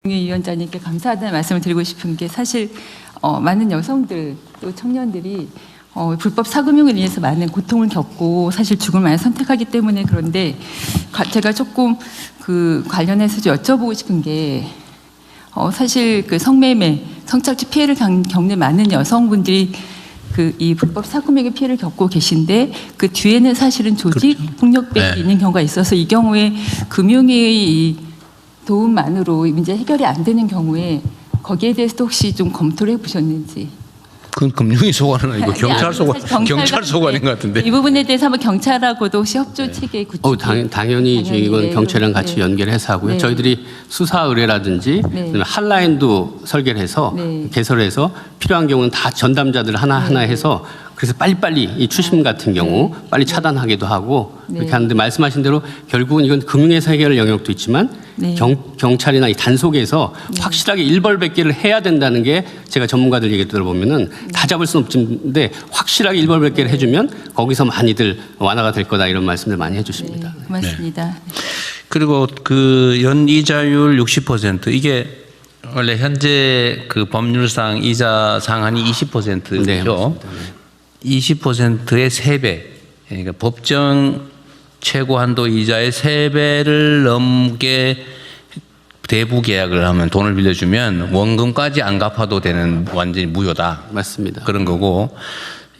위원장님께 감사하다는 말씀을 드리고 싶은 게 사실 많은 여성들 또 청년들이 불법 사금융에 의해서 많은 고통을 겪고 사실 죽음을 많이 선택하기 때문에 그런데 제가 조금 그 관련해서 좀 여쭤보고 싶은 게 사실 그 성매매, 성착취 피해를 겪는 많은 여성분들이 이 불법 사금융의 피해를 겪고 계신데 그 뒤에는 사실은 조직 그렇죠. 폭력배가 있는 경우가 있어서 이 경우에 금융의 도움만으로 문제 해결이 안 되는 경우에 거기에 대해서도 혹시 좀 검토를 해보셨는지. 그건 금융위 소관은 아니고 경찰 소관인 것 같은데. 이 부분에 대해서 한번 경찰하고도 혹시 협조 체계 구축. 당연히 이건 경찰이랑 같이 연결해서 하고요. 저희들이 수사 의뢰라든지 핫라인도 설계를 해서 개설해서 필요한 경우는 다 전담자들 하나하나 해서 그래서 빨리빨리 이 추심 같은 경우 빨리 차단하기도 하고 이렇게 하는데 말씀하신 대로 결국은 이건 금융에서 해결할 영역도 있지만 경찰이나 이 단속에서 확실하게 일벌백계를 해야 된다는 게 제가 전문가들 얘기 들어보면은 다 잡을 수는 없는데 확실하게 일벌백계를 해주면 거기서 많이들 완화가 될 거다 이런 말씀들 많이 해주십니다. 고맙습니다. 그리고 그 연이자율 60% 이게 원래 현재 그 법률상 이자 상한이 20%죠. 20%의 3배. 그러니까 법정 최고 한도 이자의 3배를 넘게 대부 계약을 하면 돈을 빌려주면 원금까지 안 갚아도 되는 완전히 무효다. 맞습니다. 그런 거고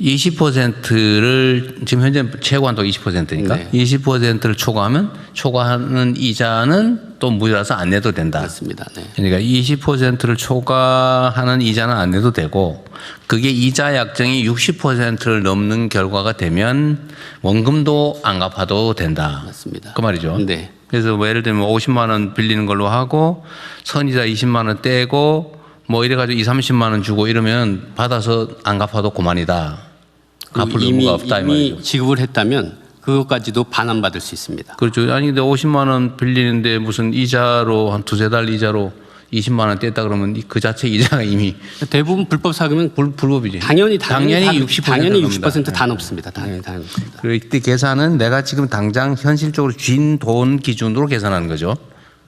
20%를 지금 현재 최고 한도 20%니까 20%를 초과하는 이자는 또 무효라서 안 내도 된다. 맞습니다. 그러니까 20%를 초과하는 이자는 안 내도 되고 그게 이자 약정이 60%를 넘는 결과가 되면 원금도 안 갚아도 된다. 맞습니다. 그 말이죠. 네. 그래서 뭐 예를 들면 50만 원 빌리는 걸로 하고 선이자 20만 원 떼고 뭐 이래가지고 30만 원 주고 이러면 받아서 안 갚아도 그만이다. 갚을 의무가 없다 이 말이죠. 이미 지급을 했다면 그것까지도 반환받을 수 있습니다. 그렇죠. 아니 근데 50만 원 빌리는데 무슨 이자로 한 두세 달 이자로 20만 원 뗐다 그러면 그 자체 이자가 이미 대부분 불법 사금은 불법이지. 당연히 60% 60%다 높습니다. 당연히 높습니다. 그리고 이때 계산은 내가 지금 당장 현실적으로 쥔 돈 기준으로 계산하는 거죠.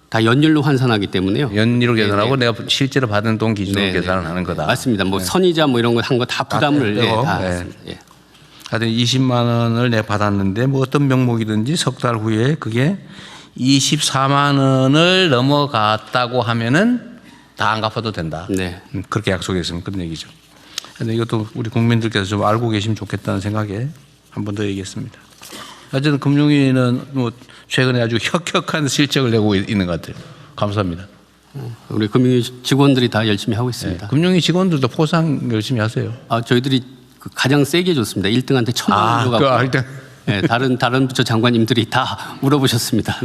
다 연율로 환산하기 때문에요. 연율로 계산하고 내가 실제로 받은 돈 기준으로 계산을 하는 거다. 맞습니다. 뭐 선이자 뭐 이런 거 한 거 다 부담을 다 했습니다. 하여튼 20만 원을 내가 받았는데 뭐 어떤 명목이든지 석 달 후에 그게 24만 원을 넘어갔다고 하면은 다 안 갚아도 된다. 그렇게 약속했으면 그런 얘기죠. 근데 이것도 우리 국민들께서 좀 알고 계시면 좋겠다는 생각에 한 번 더 얘기했습니다. 어쨌든 금융위는 뭐 최근에 아주 혁혁한 실적을 내고 있는 것 같아요. 감사합니다. 우리 금융위 직원들이 다 열심히 하고 있습니다. 금융위 직원들도 포상 열심히 하세요. 저희들이 가장 세게 줬습니다. 1등한테 1,000원 줘가지고 다른 부처 장관님들이 다 물어보셨습니다.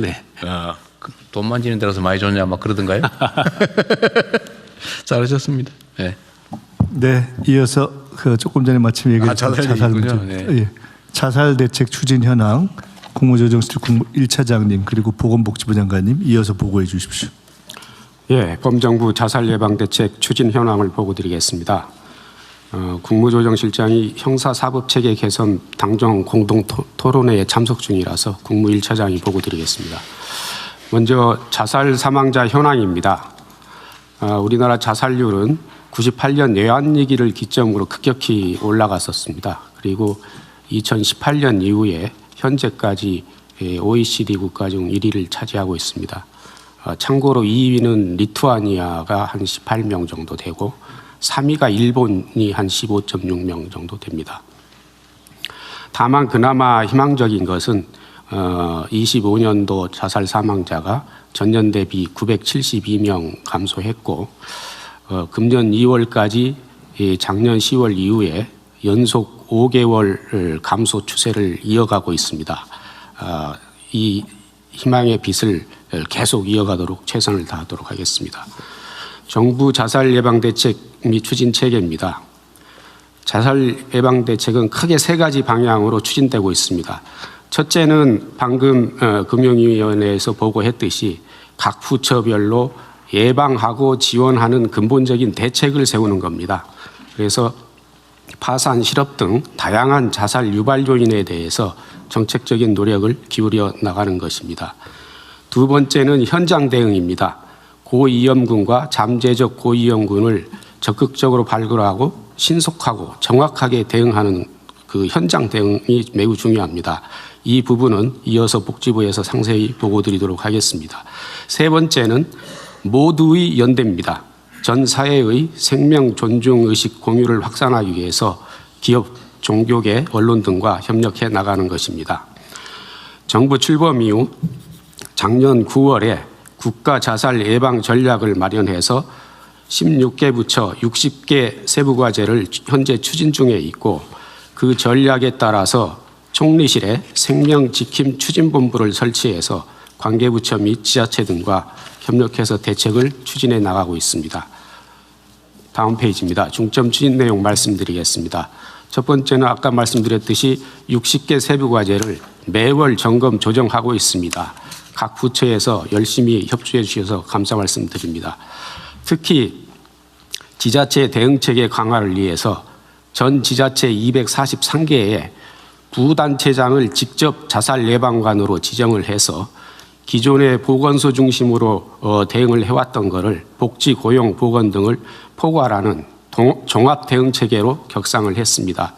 돈 만지는 데라서 많이 줬냐 막 그러던가요? 잘하셨습니다. 이어서 그 조금 전에 마침 얘기했던 자살 문제. 자살 대책 추진 현황 국무조정실 1차장님 그리고 보건복지부 장관님 이어서 보고해 주십시오. 범정부 자살 예방 대책 추진 현황을 보고드리겠습니다. 국무조정실장이 형사사법체계 개선 당정 공동 토론회에 참석 중이라서 국무 1차장이 보고드리겠습니다. 먼저 자살 사망자 현황입니다. 우리나라 자살률은 98년 외환위기를 기점으로 급격히 올라갔었습니다. 그리고 2018년 이후에 현재까지 OECD 국가 중 1위를 차지하고 있습니다. 참고로 2위는 리투아니아가 한 18명 정도 되고 3위가 일본이 한 15.6명 정도 됩니다. 다만 그나마 희망적인 것은 25년도 자살 사망자가 전년 대비 972명 감소했고 금년 2월까지 작년 10월 이후에 연속 5개월 감소 추세를 이어가고 있습니다. 이 희망의 빛을 계속 이어가도록 최선을 다하도록 하겠습니다. 정부 자살 예방 대책 및 추진 체계입니다. 자살 예방 대책은 크게 3가지 방향으로 추진되고 있습니다. 첫째는 방금 금융위원회에서 보고했듯이 각 부처별로 예방하고 지원하는 근본적인 대책을 세우는 겁니다. 그래서 파산, 실업 등 다양한 자살 유발 요인에 대해서 정책적인 노력을 기울여 나가는 것입니다. 두 번째는 현장 대응입니다. 고위험군과 잠재적 고위험군을 적극적으로 발굴하고 신속하고 정확하게 대응하는 그 현장 대응이 매우 중요합니다. 이 부분은 이어서 복지부에서 상세히 보고드리도록 하겠습니다. 세 번째는 모두의 연대입니다. 전 사회의 생명 존중 의식 공유를 확산하기 위해서 기업, 종교계, 언론 등과 협력해 나가는 것입니다. 정부 출범 이후 작년 9월에 국가 자살 예방 전략을 마련해서 16개 부처 60개 세부 과제를 현재 추진 중에 있고, 그 전략에 따라서 총리실에 생명지킴 추진본부를 설치해서 관계부처 및 지자체 등과 협력해서 대책을 추진해 나가고 있습니다. 다음 페이지입니다. 중점 추진 내용 말씀드리겠습니다. 첫 번째는 아까 말씀드렸듯이 60개 세부 과제를 매월 점검 조정하고 있습니다. 각 부처에서 열심히 협조해 주셔서 감사 말씀드립니다. 특히 지자체 대응체계 강화를 위해서 전 지자체 243개에 부단체장을 직접 자살 예방관으로 지정을 해서 기존의 보건소 중심으로 대응을 해왔던 것을 복지, 고용, 보건 등을 포괄하는 종합 대응 체계로 격상을 했습니다.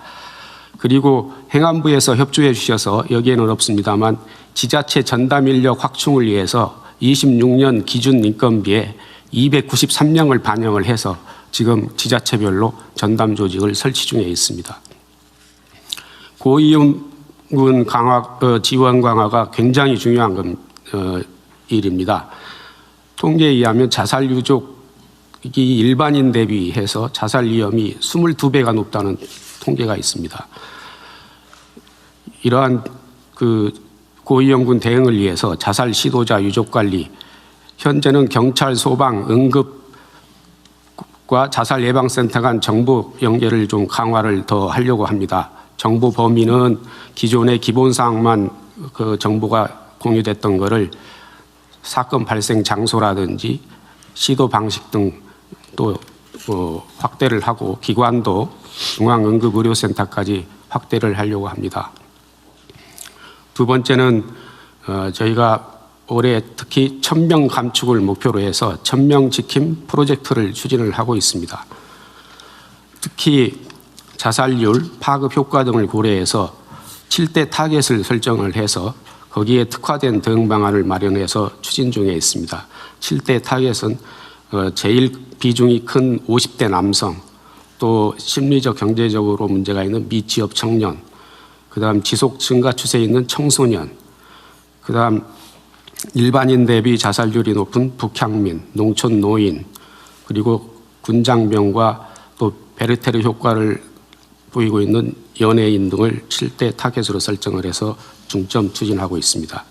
그리고 행안부에서 협조해 주셔서 여기에는 없습니다만 지자체 전담 인력 확충을 위해서 26년 기준 인건비에 293명을 반영을 해서 지금 지자체별로 전담 조직을 설치 중에 있습니다. 고위험군 강화, 지원 강화가 굉장히 중요한 일입니다. 통계에 의하면 자살 유족이 일반인 대비해서 자살 위험이 22배가 높다는 통계가 있습니다. 이러한 그 고위험군 대응을 위해서 자살 시도자 유족 관리, 현재는 경찰, 소방, 응급과 자살 예방센터 간 정보 연계를 좀 강화를 더 하려고 합니다. 정보 범위는 기존의 기본 사항만 그 정보가 공유됐던 것을 사건 발생 장소라든지 시도 방식 등 또 확대를 하고 기관도 중앙응급의료센터까지 확대를 하려고 합니다. 두 번째는 저희가 올해 특히 1000명 감축을 목표로 해서 1000명 지킴 프로젝트를 추진을 하고 있습니다. 특히 자살률, 파급 효과 등을 고려해서 7대 타겟을 설정을 해서 거기에 특화된 대응 방안을 마련해서 추진 중에 있습니다. 7대 타겟은 제일 비중이 큰 50대 남성, 또 심리적 경제적으로 문제가 있는 미취업 청년, 그다음 지속 증가 추세에 있는 청소년, 그다음 일반인 대비 자살률이 높은 북향민, 농촌 노인, 그리고 군장병과 또 베르테르 효과를 보이고 있는 연예인 등을 7대 타겟으로 설정을 해서 중점 추진하고 있습니다.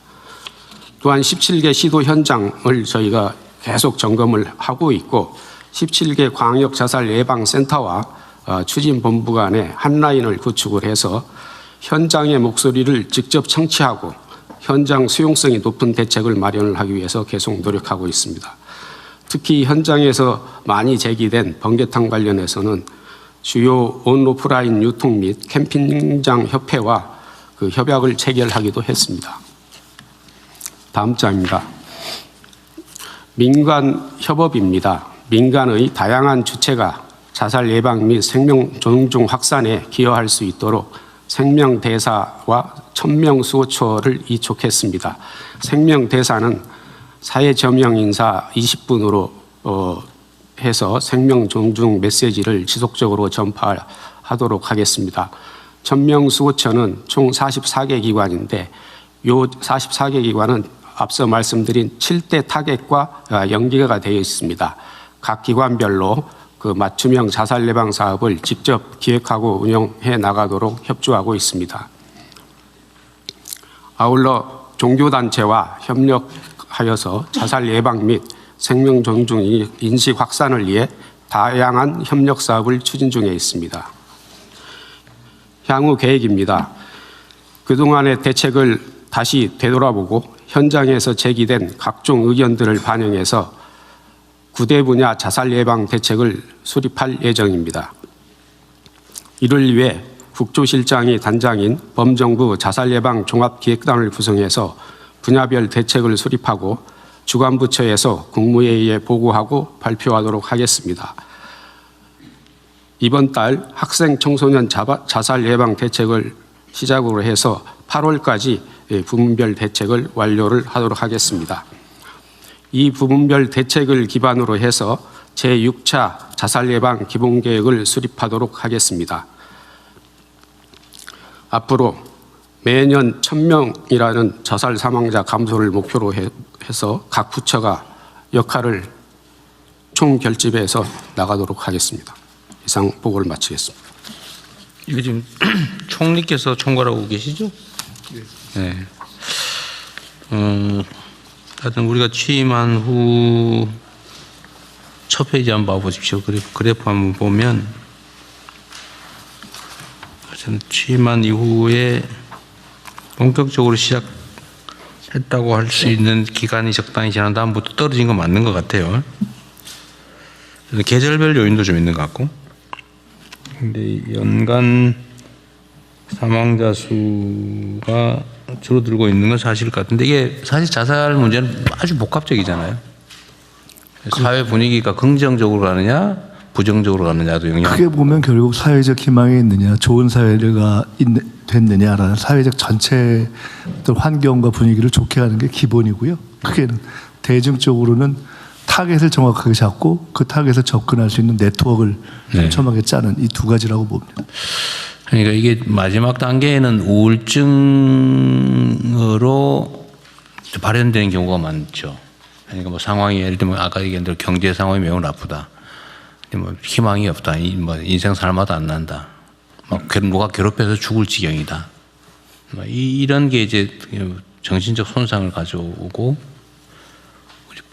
또한 17개 시도 현장을 저희가 계속 점검을 하고 있고 17개 광역 자살 예방 센터와 추진본부 간에 한 라인을 구축을 해서 현장의 목소리를 직접 청취하고 현장 수용성이 높은 대책을 마련을 하기 위해서 계속 노력하고 있습니다. 특히 현장에서 많이 제기된 번개탕 관련해서는 주요 온오프라인 유통 및 캠핑장 협회와 그 협약을 체결하기도 했습니다. 다음 장입니다. 민간 협업입니다. 민간의 다양한 주체가 자살 예방 및 생명 존중 확산에 기여할 수 있도록 생명대사와 1000명 수호처를 이촉했습니다. 생명대사는 사회저명 인사 20분으로 해서 생명 존중 메시지를 지속적으로 전파하도록 하겠습니다. 1000명 수호처는 총 44개 기관인데 이 44개 기관은 앞서 말씀드린 7대 타겟과 연계가 되어 있습니다. 각 기관별로 그 맞춤형 자살 예방 사업을 직접 기획하고 운영해 나가도록 협조하고 있습니다. 아울러 종교단체와 협력하여서 자살 예방 및 생명 존중 인식 확산을 위해 다양한 협력 사업을 추진 중에 있습니다. 향후 계획입니다. 그동안의 대책을 다시 되돌아보고 현장에서 제기된 각종 의견들을 반영해서 9대 분야 자살 예방 대책을 수립할 예정입니다. 이를 위해 국조실장이 단장인 범정부 자살 예방 종합기획단을 구성해서 분야별 대책을 수립하고 주관부처에서 국무회의에 보고하고 발표하도록 하겠습니다. 이번 달 학생 청소년 자살 예방 대책을 시작으로 해서 8월까지 부문별 대책을 완료를 하도록 하겠습니다. 이 부문별 대책을 기반으로 해서 제6차 자살 예방 기본계획을 수립하도록 하겠습니다. 앞으로 매년 1000명이라는 자살 사망자 감소를 목표로 해서 각 부처가 역할을 총결집해서 나가도록 하겠습니다. 이상 보고를 마치겠습니다. 이거 지금 총리께서 총괄하고 계시죠? 네. 하여튼 우리가 취임한 후 첫 페이지 한번 봐보십시오. 그래프 한번 보면 취임한 이후에 본격적으로 시작했다고 할 수 있는 기간이 적당히 지난 다음부터 떨어진 건 맞는 것 같아요. 계절별 요인도 좀 있는 것 같고. 근데 연간 사망자 수가 줄어들고 있는 건 사실일 것 같은데 이게 사실 자살 문제는 아주 복합적이잖아요. 사회 분위기가 긍정적으로 가느냐 부정적으로 가느냐도 영향. 크게 보면 결국 사회적 희망이 있느냐, 좋은 사회가 됐느냐라는 사회적 전체 환경과 분위기를 좋게 하는 게 기본이고요. 크게는 대중적으로는 타겟을 정확하게 잡고 그 타겟에 접근할 수 있는 네트워크를 촘촘하게 짜는 이 두 가지라고 봅니다. 그러니까 이게 마지막 단계에는 우울증으로 발현되는 경우가 많죠. 그러니까 뭐 상황이 예를 들면 아까 얘기한 대로 경제 상황이 매우 나쁘다. 뭐 희망이 없다. 뭐 인생 살맛도 안 난다. 막 누가 괴롭혀서 죽을 지경이다. 이런 게 이제 정신적 손상을 가져오고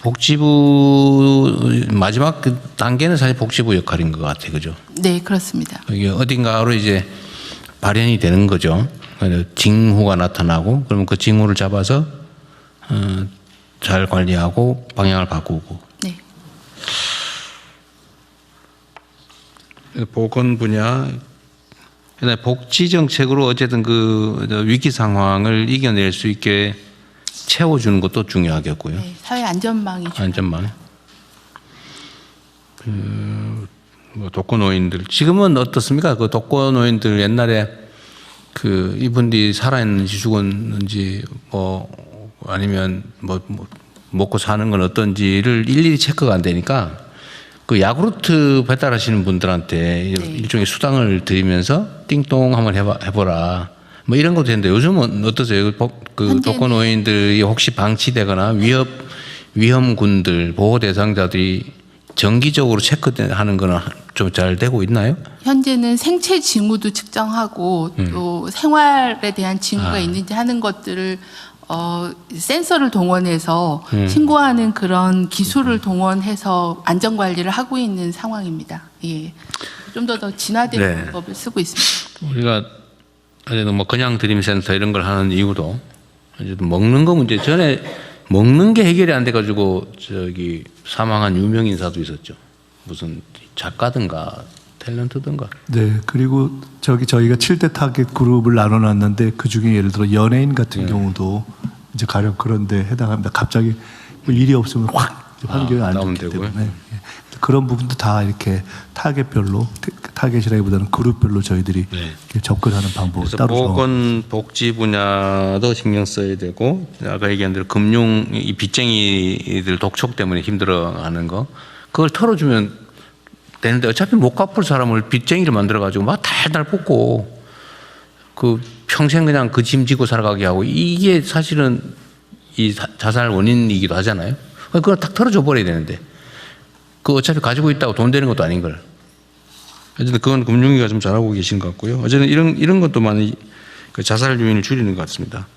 복지부 마지막 그 단계는 사실 복지부 역할인 것 같아요, 그죠? 네, 그렇습니다. 이게 어딘가로 이제 발현이 되는 거죠. 징후가 나타나고 그러면 그 징후를 잡아서 잘 관리하고 방향을 바꾸고. 네. 보건 분야, 복지 정책으로 어쨌든 그 위기 상황을 이겨낼 수 있게 채워주는 것도 중요하겠고요. 네, 사회 안전망이 중요합니다. 안전망. 뭐 독거노인들 지금은 어떻습니까? 그 독거노인들 옛날에 그 이분들이 살아있는지 죽었는지 뭐 아니면 뭐 먹고 사는 건 어떤지를 일일이 체크가 안 되니까 그 야구르트 배달하시는 분들한테 네. 일종의 수당을 드리면서 띵동 한번 해보라. 뭐 이런 것도 되는데 요즘은 어떠세요? 그 독거노인들이 혹시 방치되거나 위험군들 보호 대상자들이 정기적으로 체크하는 거는 좀 잘 되고 있나요? 현재는 생체 징후도 측정하고 또 생활에 대한 징후가 있는지 하는 것들을 센서를 동원해서 신고하는 그런 기술을 동원해서 안전 관리를 하고 있는 상황입니다. 예, 좀 더 진화된 네. 방법을 쓰고 있습니다. 우리가 뭐 그냥 드림센터 이런 걸 하는 이유도 먹는 거 문제. 전에 먹는 게 해결이 안 돼가지고 저기 사망한 유명 인사도 있었죠. 무슨 작가든가 탤런트든가. 네, 그리고 저희가 7대 타겟 그룹을 나눠놨는데 그 중에 예를 들어 연예인 같은 경우도 이제 가령 그런데 해당합니다. 갑자기 뭐 일이 없으면 확 환경이 안 좋기 때문에 그런 부분도 다 이렇게 타겟별로 타겟이라기보다는 그룹별로 저희들이 이렇게 접근하는 방법을 따로 보건 복지 분야도 신경 써야 되고 아까 얘기한 대로 금융 이 빚쟁이들 독촉 때문에 힘들어하는 거 그걸 털어주면 되는데 어차피 못 갚을 사람을 빚쟁이를 만들어 가지고 막 달달 볶고 그 평생 그냥 그 짐 지고 살아가게 하고 이게 사실은 이 자살 원인이기도 하잖아요. 그걸 딱 털어줘 버려야 되는데 그 어차피 가지고 있다고 돈 되는 것도 아닌 걸. 어쨌든 그건 금융위가 좀 잘하고 계신 것 같고요. 어쨌든 이런 것도 많이 그 자살 요인을 줄이는 것 같습니다.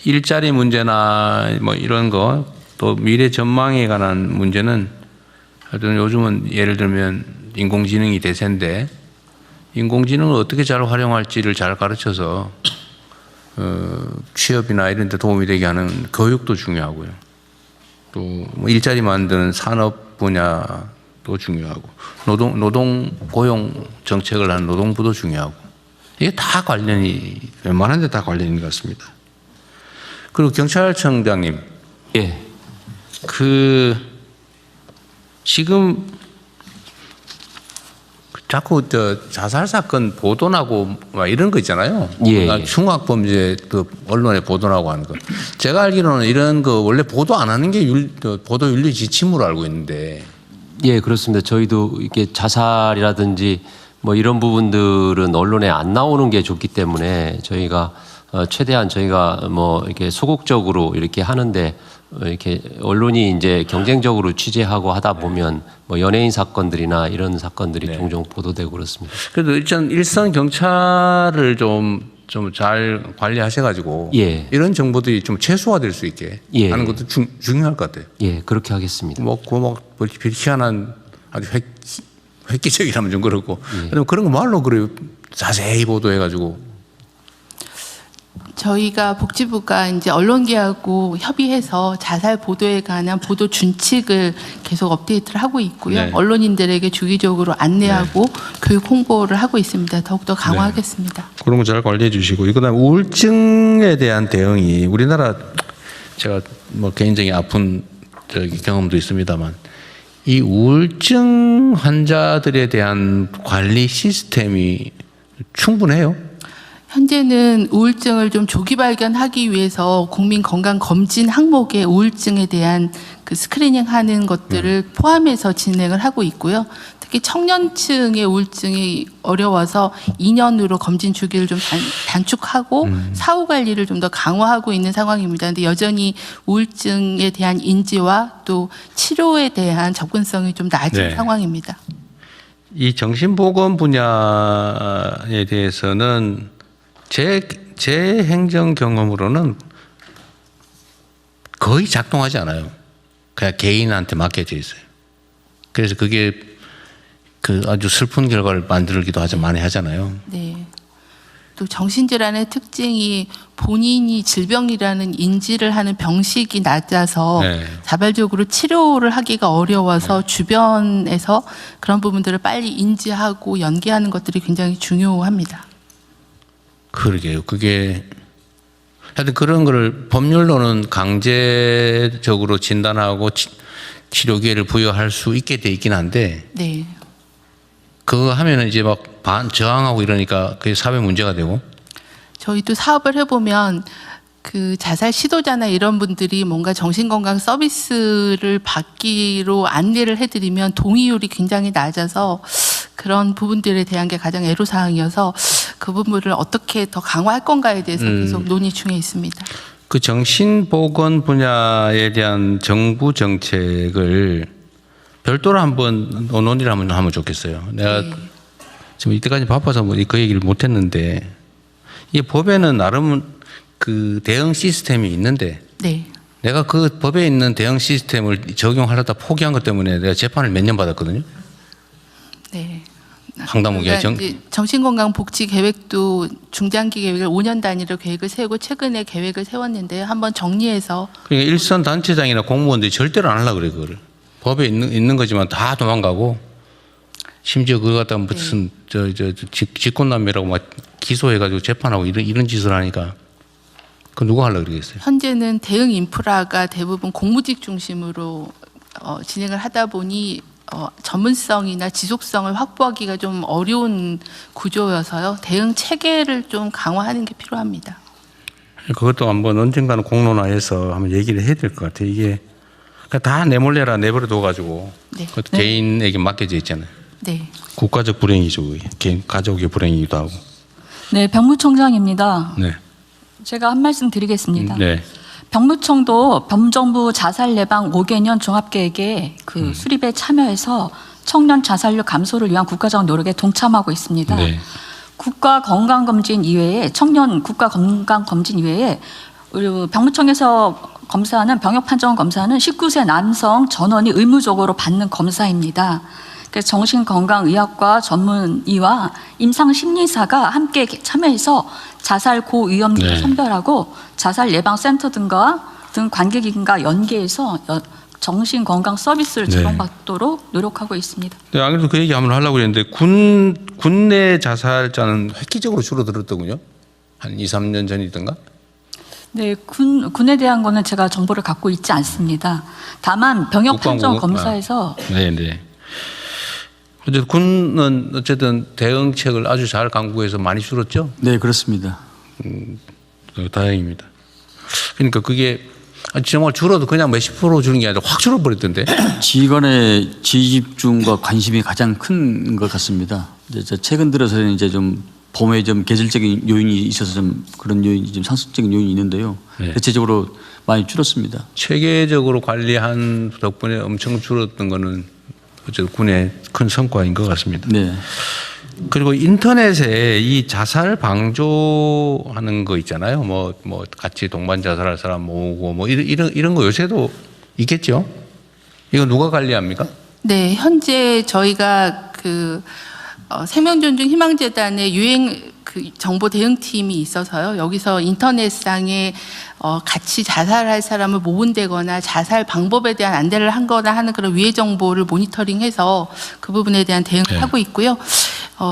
일자리 문제나 뭐 이런 거 또 미래 전망에 관한 문제는 하여튼 요즘은 예를 들면 인공지능이 대세인데 인공지능을 어떻게 잘 활용할지를 잘 가르쳐서 취업이나 이런 데 도움이 되게 하는 교육도 중요하고요. 또 뭐 일자리 만드는 산업 분야도 중요하고 노동 고용 정책을 하는 노동부도 중요하고 이게 다 관련이 웬만한 데 다 관련인 것 같습니다. 그리고 경찰청장님. 예. 그 지금 자꾸 자살 사건 보도나고 막 이런 거 있잖아요. 예. 흉악 범죄 또 언론에 보도나고 하는 거. 제가 알기로는 이런 거 원래 보도 안 하는 게 보도 윤리 지침으로 알고 있는데. 예, 그렇습니다. 저희도 이렇게 자살이라든지 뭐 이런 부분들은 언론에 안 나오는 게 좋기 때문에 저희가 최대한 저희가 뭐 이렇게 소극적으로 이렇게 하는데 이렇게 언론이 이제 경쟁적으로 취재하고 하다 보면 뭐 연예인 사건들이나 이런 사건들이 네. 종종 보도되고 그렇습니다. 그래도 일선 경찰을 좀 잘 관리하셔가지고 예. 이런 정보들이 좀 최소화될 수 있게 예. 하는 것도 중요할 것 같아요. 예, 그렇게 하겠습니다. 뭐 희한한 아주 획기적이라면 좀 그렇고. 그럼 그런 거 말로 그래요. 자세히 보도해가지고. 저희가 복지부가 이제 언론계하고 협의해서 자살 보도에 관한 보도 준칙을 계속 업데이트를 하고 있고요. 네. 언론인들에게 주기적으로 안내하고 교육 홍보를 하고 있습니다. 더욱더 강화하겠습니다. 그런 거 잘 관리해 주시고. 그다음 우울증에 대한 대응이 우리나라 제가 뭐 개인적인 아픈 경험도 있습니다만 이 우울증 환자들에 대한 관리 시스템이 충분해요? 현재는 우울증을 좀 조기 발견하기 위해서 국민건강검진 항목에 우울증에 대한 그 스크리닝하는 것들을 포함해서 진행을 하고 있고요. 특히 청년층의 우울증이 어려워서 2년으로 검진 주기를 좀 단축하고 사후 관리를 좀 더 강화하고 있는 상황입니다. 그런데 여전히 우울증에 대한 인지와 또 치료에 대한 접근성이 좀 낮은 네. 상황입니다. 이 정신보건 분야에 대해서는 제 행정 경험으로는 거의 작동하지 않아요. 그냥 개인한테 맡겨져 있어요. 그래서 그게 그 아주 슬픈 결과를 만들기도 많이 하잖아요. 네. 또 정신질환의 특징이 본인이 질병이라는 인지를 하는 병식이 낮아서 네. 자발적으로 치료를 하기가 어려워서 주변에서 그런 부분들을 빨리 인지하고 연계하는 것들이 굉장히 중요합니다. 그러게요. 그게 하여튼 그런 거를 법률로는 강제적으로 진단하고 치료 기회를 부여할 수 있게 돼 있긴 한데 네. 그거 하면은 이제 막 저항하고 이러니까 그게 사회 문제가 되고. 저희도 사업을 해보면 그 자살 시도자나 이런 분들이 뭔가 정신건강 서비스를 받기로 안내를 해드리면 동의율이 굉장히 낮아서 그런 부분들에 대한 게 가장 애로사항이어서 그 부분을 어떻게 더 강화할 건가에 대해서 계속 논의 중에 있습니다. 그 정신보건 분야에 대한 정부 정책을 별도로 한번 논의를 하면 좋겠어요. 내가 네. 지금 이때까지 바빠서 그 얘기를 못했는데 이 법에는 나름 그 대응 시스템이 있는데 네. 내가 그 법에 있는 대응 시스템을 적용하려다 포기한 것 때문에 내가 재판을 몇 년 받았거든요. 네. 황당무계 정신건강복지 계획도 중장기 계획을 5년 단위로 계획을 세우고 최근에 계획을 세웠는데요. 한번 정리해서 그러니까 일선 단체장이나 공무원들이 절대로 안 하려고 그래 그거를. 법에 있는 거지만 다 도망가고 심지어 그거 갖다가 무슨 직권남용이라고 막 기소해가지고 재판하고 이런 짓을 하니까 그 누가 하려고 그러겠어요. 현재는 대응 인프라가 대부분 공무직 중심으로 진행을 하다 보니 전문성이나 지속성을 확보하기가 좀 어려운 구조여서요. 대응 체계를 좀 강화하는 게 필요합니다. 그것도 한번 언젠가는 공론화해서 한번 얘기를 해야 될 것 같아요. 이게 다 내몰래라 내버려 둬가지고 네. 그것도 개인에게 맡겨져 있잖아요. 네. 국가적 불행이죠. 그게. 개인 가족의 불행이기도 하고. 네, 병무청장입니다. 네. 제가 한 말씀 드리겠습니다. 네. 병무청도 범정부 자살 예방 5개년 종합계획에 그 수립에 참여해서 청년 자살률 감소를 위한 국가적 노력에 동참하고 있습니다. 네. 국가 건강검진 이외에 청년 국가 건강검진 이외에 우리 병무청에서 검사하는 병역 판정 검사는 19세 남성 전원이 의무적으로 받는 검사입니다. 그래서 정신건강의학과 전문의와 임상심리사가 함께 참여해서 자살 고위험자를 네. 선별하고 자살 예방센터 등 관계기관과 연계해서 정신건강 서비스를 네. 제공받도록 노력하고 있습니다. 네, 안 그래도 그 얘기 한번 하려고 했는데 군내 자살자는 획기적으로 줄어들었더군요. 한 2, 3년 전이던가? 네, 군에 대한 거는 제가 정보를 갖고 있지 않습니다. 다만 병역 판정 검사에서 네. 어쨌든 군은 어쨌든 대응책을 아주 잘 강구해서 많이 줄었죠? 네, 그렇습니다. 다행입니다. 그러니까 그게 정말 줄어도 그냥 몇십 프로 주는 게 아니라 확 줄어버렸던데. 지휘관의 지휘집중과 관심이 가장 큰 것 같습니다. 이제 최근 들어서는 이제 좀 범위에 좀 계절적인 요인이 있어서 좀 그런 요인이 좀 상습적인 요인이 있는데요. 네. 대체적으로 많이 줄었습니다. 체계적으로 관리한 덕분에 엄청 줄었던 거는 어쨌든 군의 큰 성과인 것 같습니다. 네. 그리고 인터넷에 이 자살 방조하는 거 있잖아요. 뭐 같이 동반 자살할 사람 모으고 뭐 이런 거 요새도 있겠죠? 이거 누가 관리합니까? 네, 현재 저희가 생명존중 희망재단의 유행 정보 대응팀이 있어서요. 여기서 인터넷상에 같이 자살할 사람을 모은다거나 자살 방법에 대한 안내를 한거나 하는 그런 위해 정보를 모니터링해서 그 부분에 대한 대응을 하고 있고요.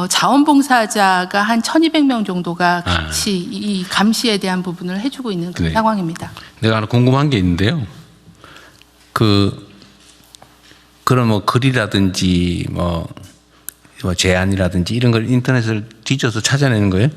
자원봉사자가 한 1,200명 정도가 같이 이 감시에 대한 부분을 해주고 있는 그런 상황입니다. 내가 하나 궁금한 게 있는데요. 그런 뭐 글이라든지 뭐 제안이라든지 이런 걸 인터넷을 뒤져서 찾아내는 거예요?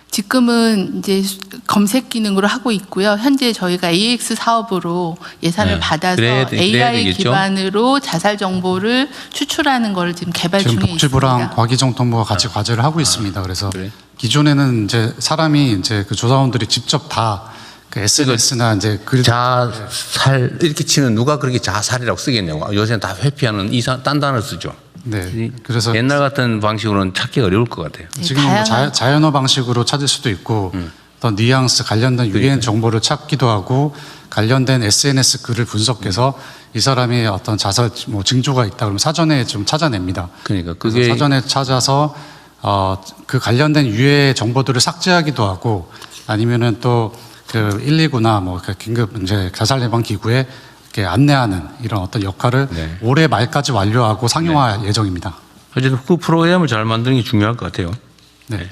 지금은 이제 검색 기능으로 하고 있고요. 현재 저희가 AX 사업으로 예산을 받아서 그래야 AI 되겠죠? 기반으로 자살 정보를 추출하는 걸 지금 개발 지금 중에 복지부랑 있습니다. 과기정통부가 같이 과제를 하고 있습니다. 그래서 기존에는 이제 사람이 이제 그 조사원들이 직접 다 그 SNS나 이제 자살 이렇게 치면 누가 그렇게 자살이라고 쓰겠냐고. 요새는 다 회피하는 딴 단어를 쓰죠. 네. 그래서 옛날 같은 방식으로는 찾기 어려울 것 같아요. 지금 뭐 자연어 방식으로 찾을 수도 있고 어떤 뉘앙스 관련된 유해인 정보를 찾기도 하고 관련된 SNS 글을 분석해서 이 사람이 어떤 자살 뭐 징조가 있다 그러면 사전에 좀 찾아냅니다. 그러니까 그래서 그게 사전에 찾아서 그 관련된 유해 정보들을 삭제하기도 하고 아니면은 또 그 119나 뭐 그 긴급 이제 자살 예방 기구에 이렇게 안내하는 이런 어떤 역할을 올해 말까지 완료하고 상용화 예정입니다. 어쨌든 그 프로그램을 잘 만드는 게 중요할 것 같아요. 네.